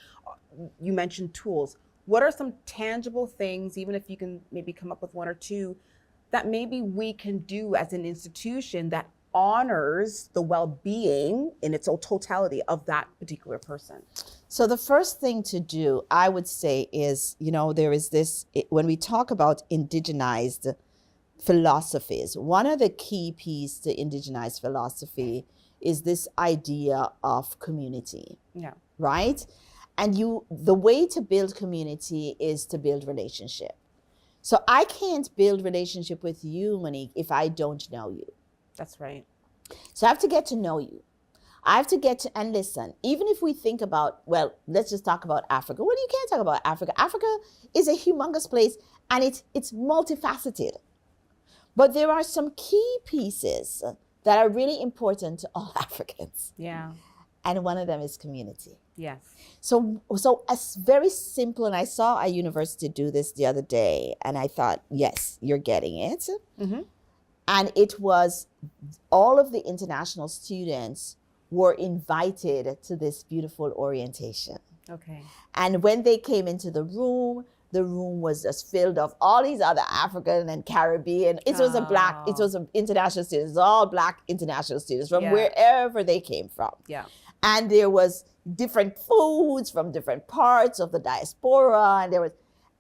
You mentioned tools. What are some tangible things, even if you can maybe come up with one or two, that maybe we can do as an institution that honors the well-being in its totality of that particular person? So the first thing to do, I would say, is, there is this, when we talk about indigenized philosophies, one of the key pieces to indigenized philosophy is this idea of community. Yeah. Right? And the way to build community is to build relationship. So I can't build relationship with you, Monique, if I don't know you. That's right. So I have to get to know you. I have to and listen, even if we think about, well, let's just talk about Africa. Well, you can't talk about Africa. Africa is a humongous place, and it's multifaceted. But there are some key pieces that are really important to all Africans. Yeah. And one of them is community. Yes. So it's very simple, and I saw a university do this the other day, and I thought, yes, you're getting it. Mm-hmm. And it was all of the international students were invited to this beautiful orientation. Okay. And when they came into the room was just filled of all these other African and Caribbean. It was an international students, all Black international students from wherever they came from. Yeah. And there was different foods from different parts of the diaspora,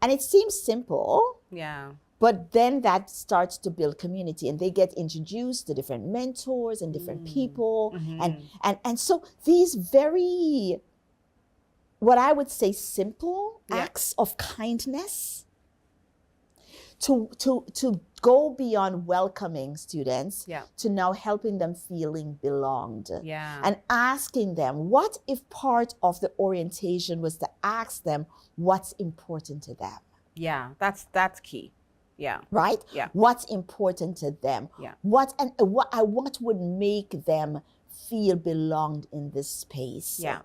and it seems simple. Yeah. But then that starts to build community, and they get introduced to different mentors and different people. Mm-hmm. And so these very, what I would say, simple acts of kindness to go beyond welcoming students to now helping them feeling belonged. Yeah. And asking them, what if part of the orientation was to ask them what's important to them? Yeah, that's key. Yeah. Right? Yeah. What's important to them? Yeah. What would make them feel belonged in this space? Yeah.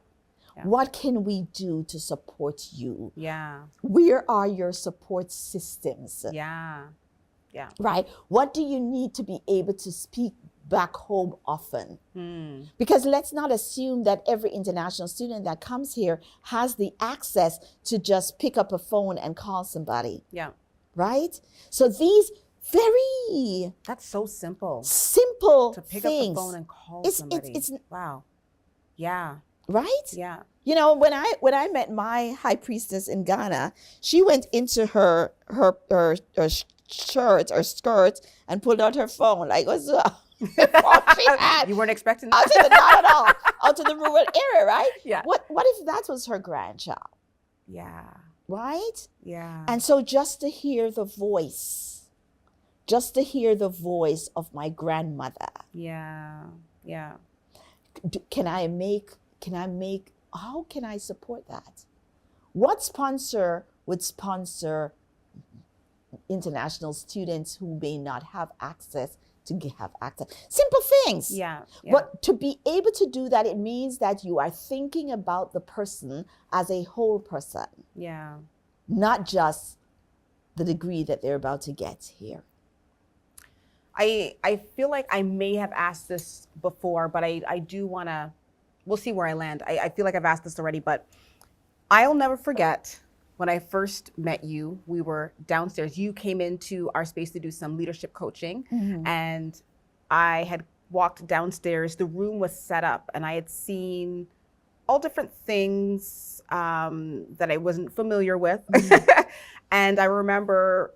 What can we do to support you? Yeah. Where are your support systems? Yeah. Yeah. Right? What do you need to be able to speak back home often? Because let's not assume that every international student that comes here has the access to just pick up a phone and call somebody. Yeah. Right? So these very... That's so simple. Simple to pick things. up the phone and call somebody. It's wow. Yeah. Right? Yeah. When I met my high priestess in Ghana, she went into her shirt or skirt and pulled out her phone. Like, what's up? You weren't expecting that? Not at all. Out to the rural area, right? Yeah. What if that was her grandchild? Yeah. Right? Yeah. And so just to hear the voice of my grandmother. Yeah. Yeah. How can I support that? What sponsor would sponsor international students who may not have access to have access? Simple things. Yeah. But to be able to do that, it means that you are thinking about the person as a whole person. Yeah. Not just the degree that they're about to get here. I feel like I may have asked this before, but I do want to, we'll see where I land. I feel like I've asked this already, but I'll never forget when I first met you. We were downstairs. You came into our space to do some leadership coaching, and I had walked downstairs. The room was set up, and I had seen all different things that I wasn't familiar with. And I remember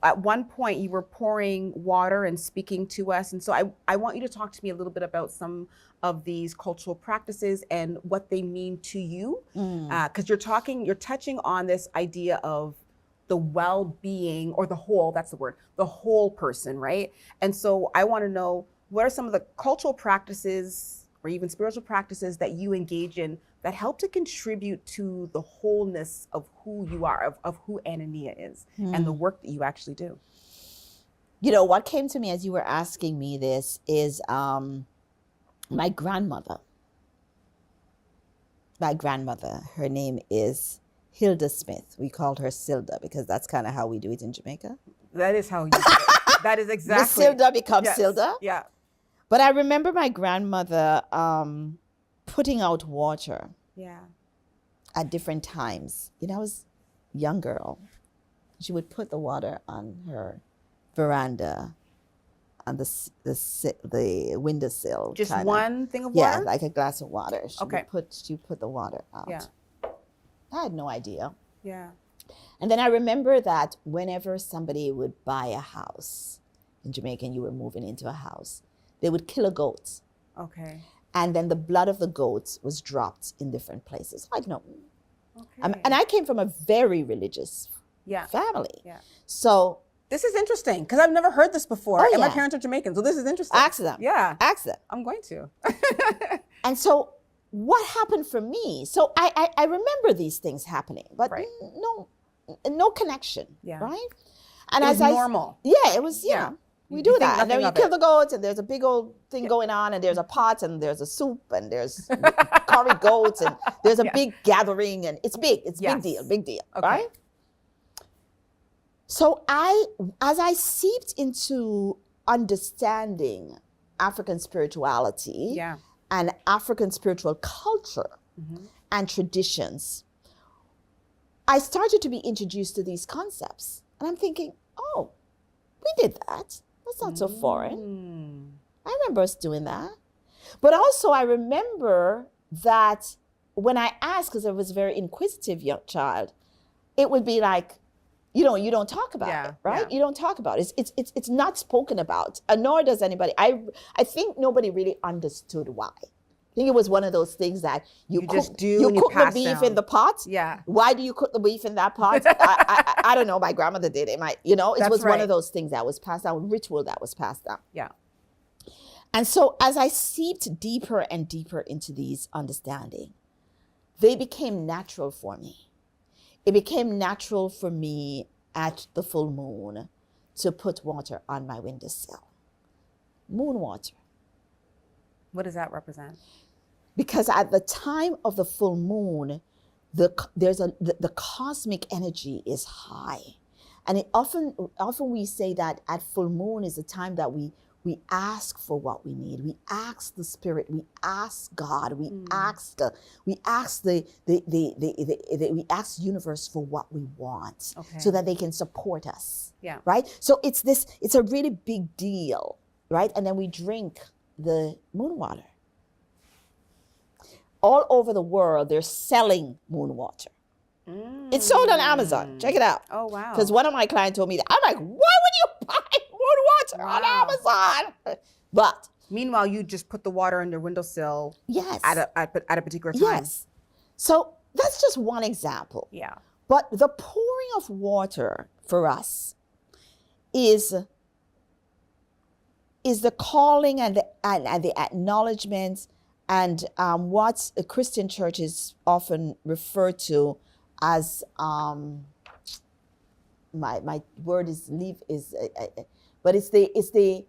at one point you were pouring water and speaking to us. And so I want you to talk to me a little bit about some of these cultural practices and what they mean to you. Because you're touching on this idea of the well-being, or the whole, that's the word, the whole person, right? And so I want to know, what are some of the cultural practices or even spiritual practices that you engage in that help to contribute to the wholeness of who you are, of who Aina-Nia is, and the work that you actually do? What came to me as you were asking me this is my grandmother. My grandmother, her name is Hilda Smith. We called her Silda because that's kind of how we do it in Jamaica. That is how you do it. That is exactly. Masilda becomes Yes. Silda. Yeah. But I remember my grandmother putting out water Yeah. at different times. You know, I was a young girl. She would put the water on her veranda, on the windowsill. Just kinda. one thing of water? Yeah, like a glass of water. She Okay. would put the water out. Yeah. I had no idea. Yeah. And then I remember that whenever somebody would buy a house in Jamaica and you were moving into a house, they would kill a goat. Okay. And then the blood of the goats was dropped in different places. Like, no. Okay. And I came from a very religious family. Yeah. So this is interesting because I've never heard this before. Oh, And my yeah. parents are Jamaican, so this is interesting. ask them. Yeah. Ask them. I'm going to. And so what happened for me? So I remember these things happening, but Right. no connection. Yeah. Right? And It was as normal. Yeah, it was, Yeah. we You do think that. And then nothing you of kill it. the goats and there's a big old thing going on and there's a pot and there's a soup and there's curry goats and there's a Yeah. big gathering and it's big. It's Yes. big deal, Okay. right? So as I seeped into understanding African spirituality Yeah. and African spiritual culture Mm-hmm. and traditions, I started to be introduced to these concepts. And I'm thinking, oh, we did that. That's not so foreign. Mm. I remember us doing that. But also I remember that when I asked, because I was a very inquisitive young child, it would be like, you don't talk about Yeah, it, right? yeah. You don't talk about it. It's not spoken about, nor does anybody. I think nobody really understood why. I think it was one of those things that you just cook, do you and you cook the pass beef down. in the pot. Yeah. Why do you cook the beef in that pot? I don't know. My grandmother did it. It That's was one right. of those things that was passed down, ritual that was passed down. Yeah. And so as I seeped deeper and deeper into these understanding, they became natural for me. It became natural for me at the full moon to put water on my windowsill. Moon water. What does that represent? Because at the time of the full moon, the cosmic energy is high. And it often we say that at full moon is a time that we ask for what we need. We ask the spirit. We ask God. We ask we ask we ask universe for what we want, Okay. so that they can support us. Yeah. Right. So it's a really big deal, right? And then we drink the moon water. All over the world, they're selling moon water. It's sold on Amazon. Check it out. Oh, wow. Because one of my clients told me that. I'm like, why would you buy moon water on Wow. Amazon? But Meanwhile, you just put the water on your windowsill yes, at a particular time. yes. So that's just one example. Yeah. But the pouring of water for us is the calling and the acknowledgement and what a Christian church is often referred to as my word is leave is but it's the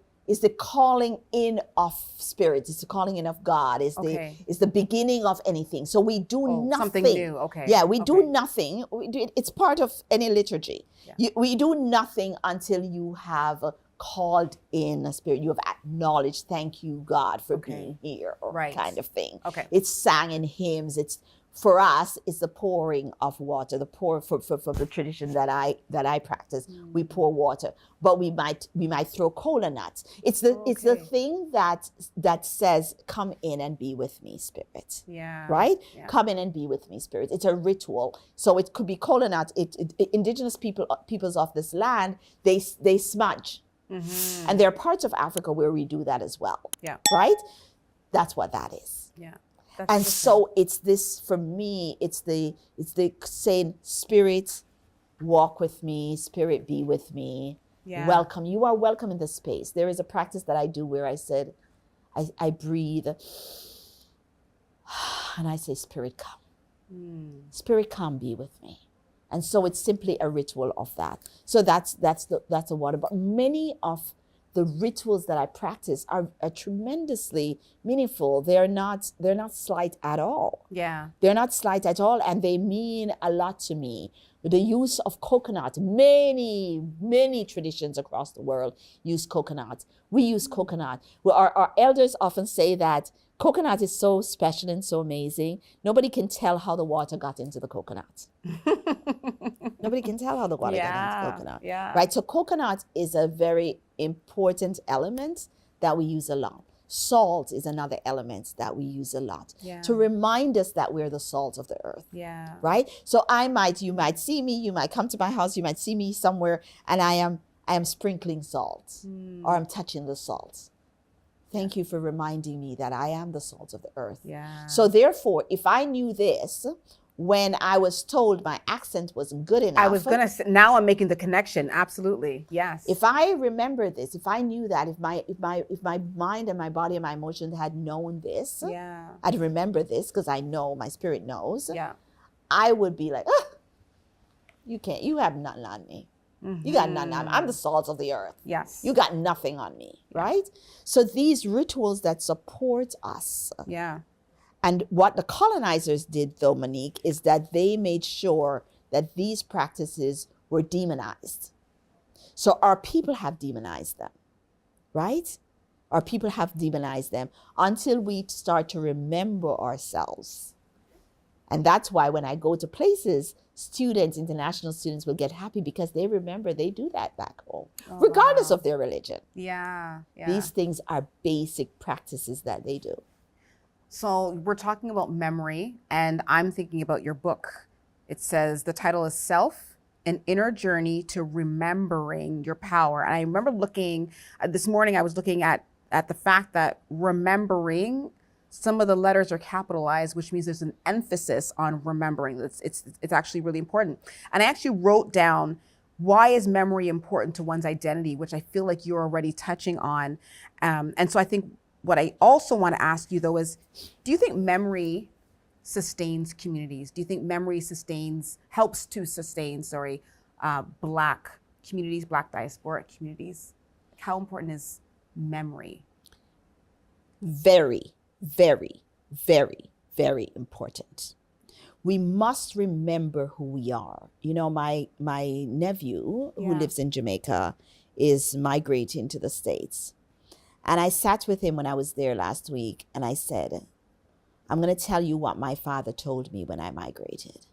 calling in of spirits. It's the calling in of God. Okay. It's the beginning of anything. So we do nothing. Something new. Okay. Yeah, we do Okay. nothing. It's part of any liturgy. Yeah. We do nothing until you have called in a spirit. You have acknowledged, thank you, God, for Okay. being here, or Right. kind of thing. Okay. It's sang in hymns. For us, it's the pouring of water. The pour for the tradition that I practice. We pour water, but we might throw cola nuts. It's the Okay. thing that says, "Come in and be with me, Spirit." Yeah. Right? Yeah. Come in and be with me, Spirit. It's a ritual. So it could be cola nuts. Indigenous peoples of this land, they smudge, and there are parts of Africa where we do that as well. Yeah. Right? That's what that is. Yeah. That's And interesting. so it's this, for me, it's the saying, Spirit, walk with me, Spirit, be with me. Yeah. Welcome. You are welcome in this space. There is a practice that I do where I said, I breathe and I say, Spirit, come. Spirit, come, be with me. And so it's simply a ritual of that. So that's the water. But many of the rituals that I practice are tremendously meaningful. They're not slight at all. Yeah. They're not slight at all, and they mean a lot to me. The use of coconut, many traditions across the world use coconut. We use coconut. Well, our elders often say that coconut is so special and so amazing. Nobody can tell how the water got into the coconut. Nobody can tell how the water got into the coconut. Yeah. Right? So coconut is a very important element that we use a lot. Salt is another element that we use a lot to remind us that we're the salt of the earth. Yeah. Right? So you might see me, you might come to my house, you might see me somewhere, and I am sprinkling salt or I'm touching the salt. Thank you for reminding me that I am the salt of the earth. Yeah. So therefore, if I knew this when I was told my accent wasn't good enough. I was going to say, now I'm making the connection. Absolutely. Yes. If I remember this, if I knew that, if my mind and my body and my emotions had known this, I'd remember this because I know, my spirit knows. Yeah. I would be like, you have nothing on me. You got nothing on me. I'm the salt of the earth. Yes. You got nothing on me, right? So these rituals that support us. Yeah. And what the colonizers did, though, Monique, is that they made sure that these practices were demonized. So our people have demonized them, right? Our people have demonized them until we start to remember ourselves. And that's why when I go to places, students, international students will get happy because they remember they do that back home, regardless of their religion. Yeah. These things are basic practices that they do. So we're talking about memory, and I'm thinking about your book. It says the title is Self, an Inner Journey to Remembering Your Power. And I remember looking, this morning I was looking at the fact that remembering, some of the letters are capitalized, which means there's an emphasis on remembering. It's actually really important. And I actually wrote down, why is memory important to one's identity, which I feel like you're already touching on. And so I think what I also want to ask you, though, is do you think memory sustains communities? Do you think memory helps to sustain, Black communities, Black diasporic communities? How important is memory? Very, very, very, very important. We must remember who we are. You know, my nephew who lives in Jamaica is migrating to the States. And I sat with him when I was there last week, and I said, I'm going to tell you what my father told me when I migrated.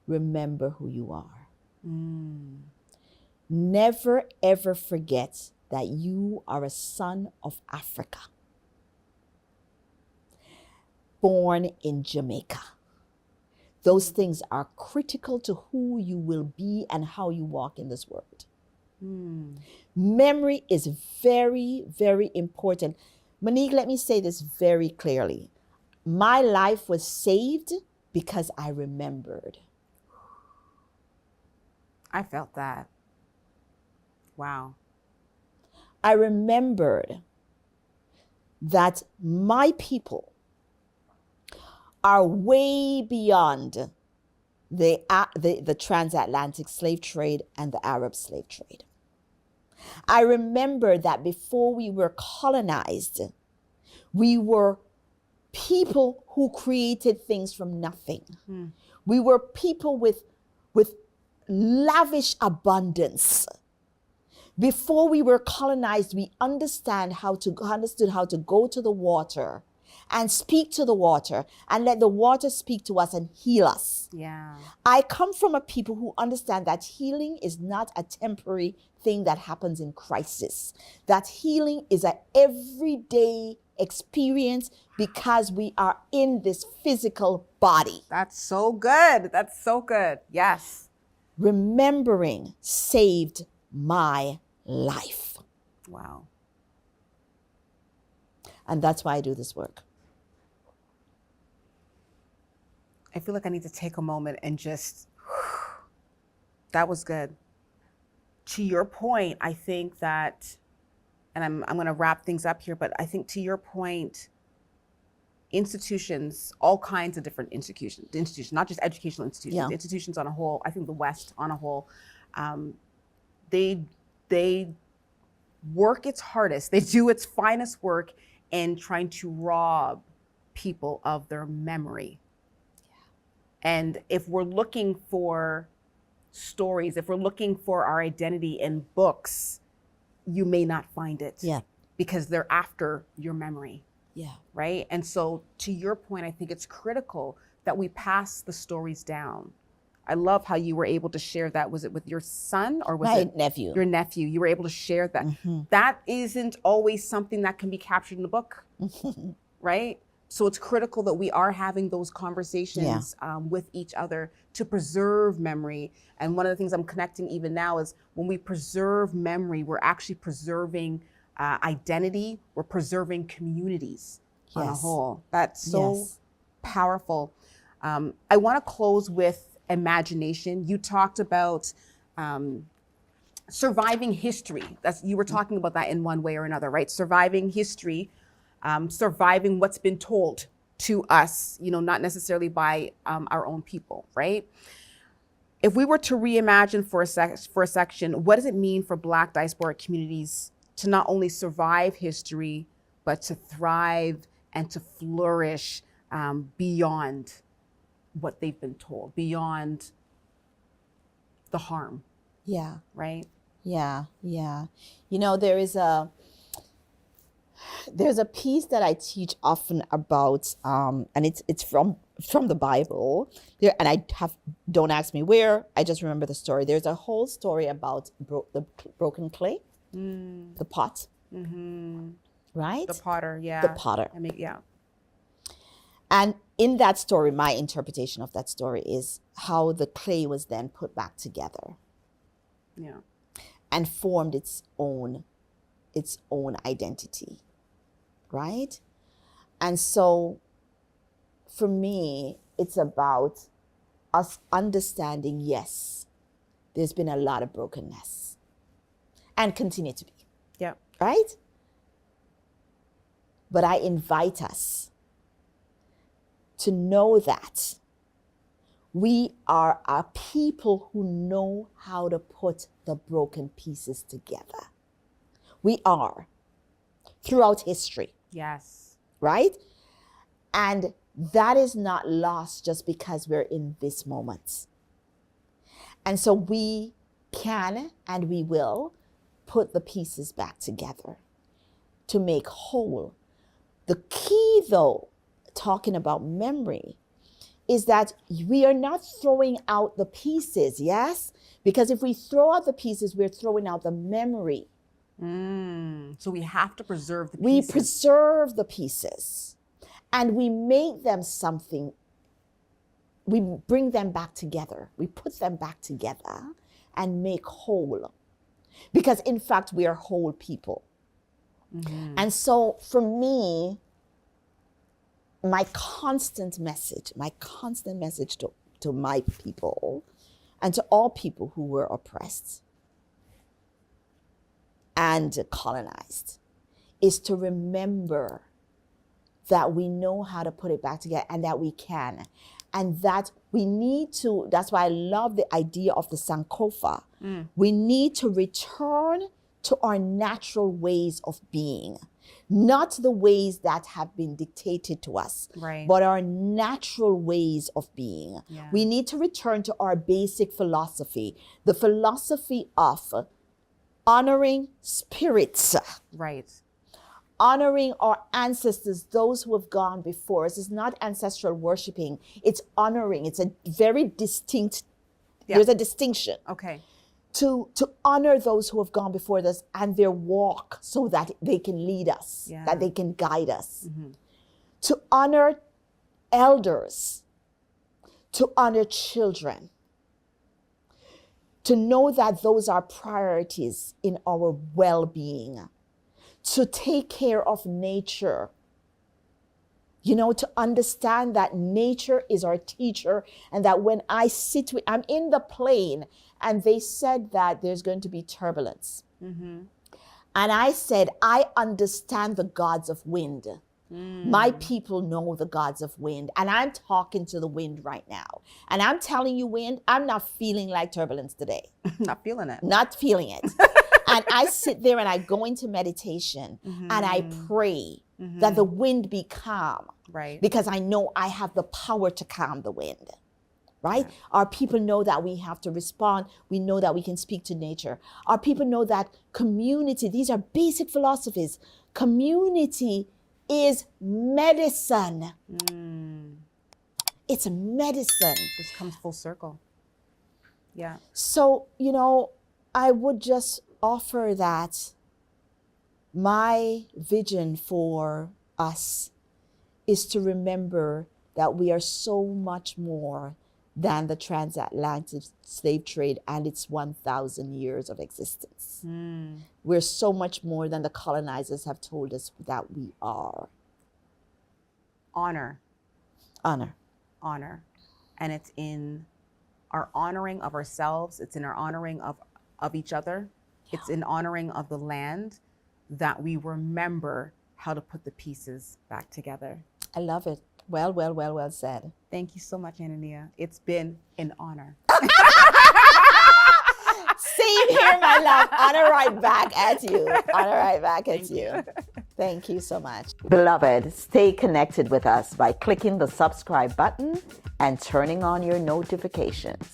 Remember who you are. Never, ever forget that you are a son of Africa, born in Jamaica. Those things are critical to who you will be and how you walk in this world. Memory is very, very important. Monique, let me say this very clearly. My life was saved because I remembered. I felt that. Wow. I remembered that my people are way beyond the transatlantic slave trade and the Arab slave trade. I remember that before we were colonized, we were people who created things from nothing. We were people with lavish abundance. Before we were colonized, we understood how to go to the water and speak to the water and let the water speak to us and heal us. Yeah. I come from a people who understand that healing is not a temporary thing that happens in crisis. That healing is an everyday experience because we are in this physical body. That's so good. That's so good. Yes. Remembering saved my life. Wow. And that's why I do this work. I feel like I need to take a moment and just, that was good. To your point, I think that, and I'm going to wrap things up here, but I think to your point, institutions, all kinds of different institutions, not just educational institutions, institutions on a whole, I think the West on a whole, they work its hardest, they do its finest work in trying to rob people of their memory. And if we're looking for stories, if we're looking for our identity in books, you may not find it. Yeah. Because they're after your memory. Yeah. Right? And so to your point, I think it's critical that we pass the stories down. I love how you were able to share that. Was it with your son or was My it nephew? your nephew? You were able to share that. Mm-hmm. That isn't always something that can be captured in a book, right? So it's critical that we are having those conversations with each other to preserve memory. And one of the things I'm connecting even now is when we preserve memory, we're actually preserving identity, we're preserving communities on a whole. That's so powerful. I want to close with imagination. You talked about surviving history. You were talking about that in one way or another, right? Surviving history, surviving what's been told to us, not necessarily by our own people, right? If we were to reimagine for a section, what does it mean for Black diasporic communities to not only survive history, but to thrive and to flourish beyond what they've been told, beyond the harm? Yeah. Right? Yeah. There's a piece that I teach often about, and it's from the Bible. Don't ask me where, I just remember the story. There's a whole story about the broken clay, the pot, right? The potter, yeah. The potter. Yeah. And in that story, my interpretation of that story is how the clay was then put back together. Yeah. And formed its own identity. Right? And so for me, it's about us understanding, yes, there's been a lot of brokenness and continue to be. Yeah. Right? But I invite us to know that we are a people who know how to put the broken pieces together. We are throughout history. Yes. Right? And that is not lost just because we're in this moment. And so we can and we will put the pieces back together to make whole. The key, though, talking about memory, is that we are not throwing out the pieces, yes? Because if we throw out the pieces, we're throwing out the memory. So we have to preserve the pieces. We preserve the pieces and we make them something. We bring them back together. We put them back together and make whole. Because in fact, we are whole people. And so for me, my constant message to my people and to all people who were oppressed and colonized is to remember that we know how to put it back together and that we can. And that we need to, that's why I love the idea of the Sankofa. We need to return to our natural ways of being, not the ways that have been dictated to us, right, but our natural ways of being. Yeah. We need to return to our basic philosophy, the philosophy of honoring spirits. Right. Honoring our ancestors, those who have gone before us. It's not ancestral worshiping, it's honoring. It's a very distinct, there's a distinction. Okay. To honor those who have gone before us and their walk so that they can lead us, that they can guide us. To honor elders, to honor children. To know that those are priorities in our well-being. To take care of nature. To understand that nature is our teacher and that when I'm in the plane and they said that there's going to be turbulence. And I said, I understand the gods of wind. My people know the gods of wind. And I'm talking to the wind right now. And I'm telling you, wind, I'm not feeling like turbulence today. Not feeling it. Not feeling it. And I sit there and I go into meditation and I pray that the wind be calm. Right. Because I know I have the power to calm the wind. right? Our people know that we have to respond. We know that we can speak to nature. Our people know that community, these are basic philosophies. Community is medicine. It's a medicine. This comes full circle. Yeah. So, I would just offer that my vision for us is to remember that we are so much more than the transatlantic slave trade and its 1,000 years of existence. We're so much more than the colonizers have told us that we are. Honor. Honor. Honor. And it's in our honoring of ourselves. It's in our honoring of each other. Yeah. It's in honoring of the land that we remember how to put the pieces back together. I love it. Well said. Thank you so much, Aina-Nia. It's been an honor. Same here, my love. Honor right back at you. Honor right back at you. Thank you so much. Beloved, stay connected with us by clicking the subscribe button and turning on your notifications.